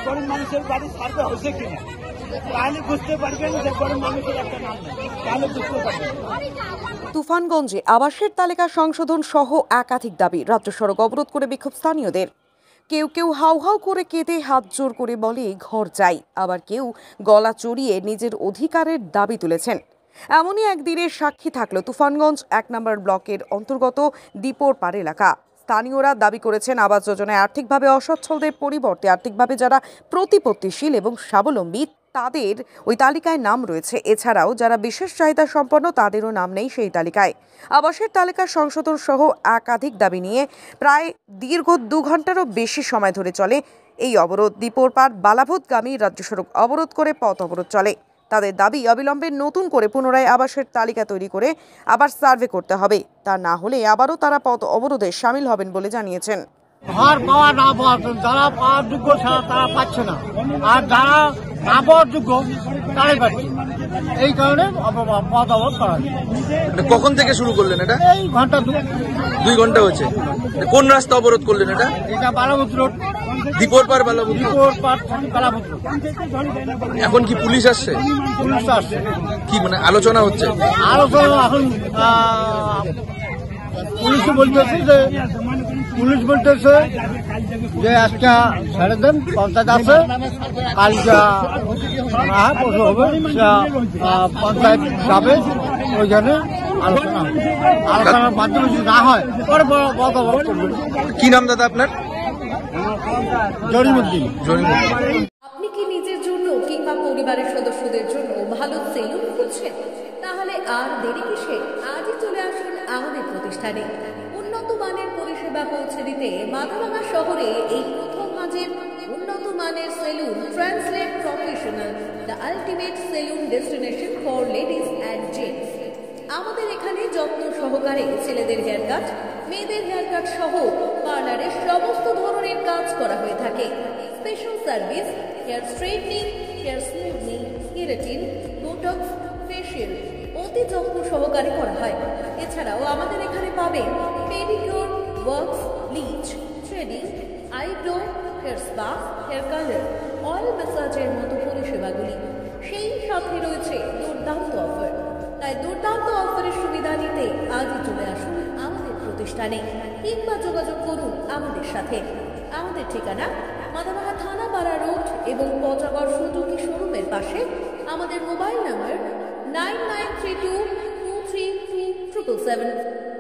গরিব মানুষের বাড়ি সার্ভে হয়েছে কিনা, তাহলে বুঝতে পারবেন যে গরিব মানুষের একটা নাম নেই, তাহলে বুঝতে পারবেন। তুফানগঞ্জে আবাসের তালিকা সংশোধন সহ একাধিক দাবি, রাজ্য সড়ক অবরোধ করে বিক্ষোভ স্থানীয়দের। কেউ কেউ হাউ হাউ করে কেঁদে হাত জোর করে বলে ঘর চাই, আবার কেউ গলা চড়িয়ে নিজের অধিকারের দাবি তুলেছেন। এমনই একদিনের সাক্ষী থাকলো তুফানগঞ্জ 1 নম্বর ব্লকের অন্তর্গত দীপোরপাড় এলাকা। স্থানীয়রা দাবি করেছেন আবাস যোজনায় আর্থিকভাবে অসচ্ছলদের পরিবর্তে আর্থিকভাবে যারা প্রতিপত্তিশীল এবং স্বাবলম্বী তাদের ওই তালিকায় নাম রয়েছে। এছাড়াও যারা বিশেষ চাহিদা সম্পন্ন তাদেরও নাম নেই সেই তালিকায়। আবাসের তালিকা সংশোধন সহ একাধিক দাবি নিয়ে প্রায় দীর্ঘ 2 ঘন্টারও বেশি সময় ধরে চলে এই অবরোধ। দীপোরপাড় বালাভূতগামী রাজ্য সড়ক অবরোধ করে পথ অবরোধ চলে। তাদের দাবি অবিলম্বে নতুন করে পুনরায় আবাসের তালিকা তৈরি করে আবার সার্ভে করতে হবে, তা না হলে আবারও তারা পথ অবরোধে সামিল হবেন বলে জানিয়েছেন। ঘর পাওয়া না পাওয়া, যারা পাওয়ার যোগ্য তারা পাচ্ছে না, আর যারা না পাওয়ার যোগ্য তারাই পাচ্ছে। এই কারণে পথ অবরোধ করা। কখন থেকে শুরু করলেন এটা? এই ঘন্টা 2 ঘন্টা হয়েছে। কোন রাস্তা অবরোধ করলেন এটা? এটা বালাভূত রোড, দীপোরপাড় বালাভূত। দীপোরপাড় বালাভূত রোড। এখন কি পুলিশ আসছে? পুলিশ আসছে। কি মানে আলোচনা হচ্ছে? আলোচনা এখন পুলিশ বলতেছে যে আজকে ছেড়ে দেন, পঞ্চায়েত আছে, কালকে হবে, পঞ্চায়েত যাবে, ওইখানে আলোচনার মাধ্যমে যদি না হয় পরে পথ অবরোধ করবে। কি নাম দাদা আপনার? জরিমুদ্দিন। আপনি কি নিজের জন্য কিংবা পরিবারের সদস্যদের জন্য ভালো সেলুন খুঁজছেন? তাহলে আর দেরি কিসে? আজই চলে আসুন আমাদের প্রতিষ্ঠানে। উন্নত মানের পরিষেবা পৌঁছে দিতে মাথাভাঙা শহরে এই প্রথম মাঝের উন্নত মানের salon translate professional, the ultimate salon destination for ladies and gents. আমাদের এখানে যত্ন সহকারে ছেলেদের হেয়ার কাট, মেয়েদের হেয়ার কাট সহ পার্লারের সমস্ত ধরনের কাজ করা হয়ে থাকে। Special service hair straightening, hair smoothing, keratin, botox, facial অতি যত্ন সহকারে করা হয়। এছাড়াও আমাদের এখানে পাবেন pedicure, wax, bleach, threading, eyebrow, hair spa, hair colour, oil ম্যাসাজের মতো পরিষেবাগুলি। সেই সাথে রয়েছে দুর্দান্ত অফার। তাই দুর্দান্ত অফারের সুবিধা নিতে আজই চলে আসুন আমাদের প্রতিষ্ঠানে কিংবা যোগাযোগ করুন আমাদের সাথে। আমাদের ঠিকানা মাথাভাঙা থানাপাড়া রোড এবং পচাগড় সুজুকি শোরুমের পাশে। আমাদের মোবাইল নাম্বার 9932233777।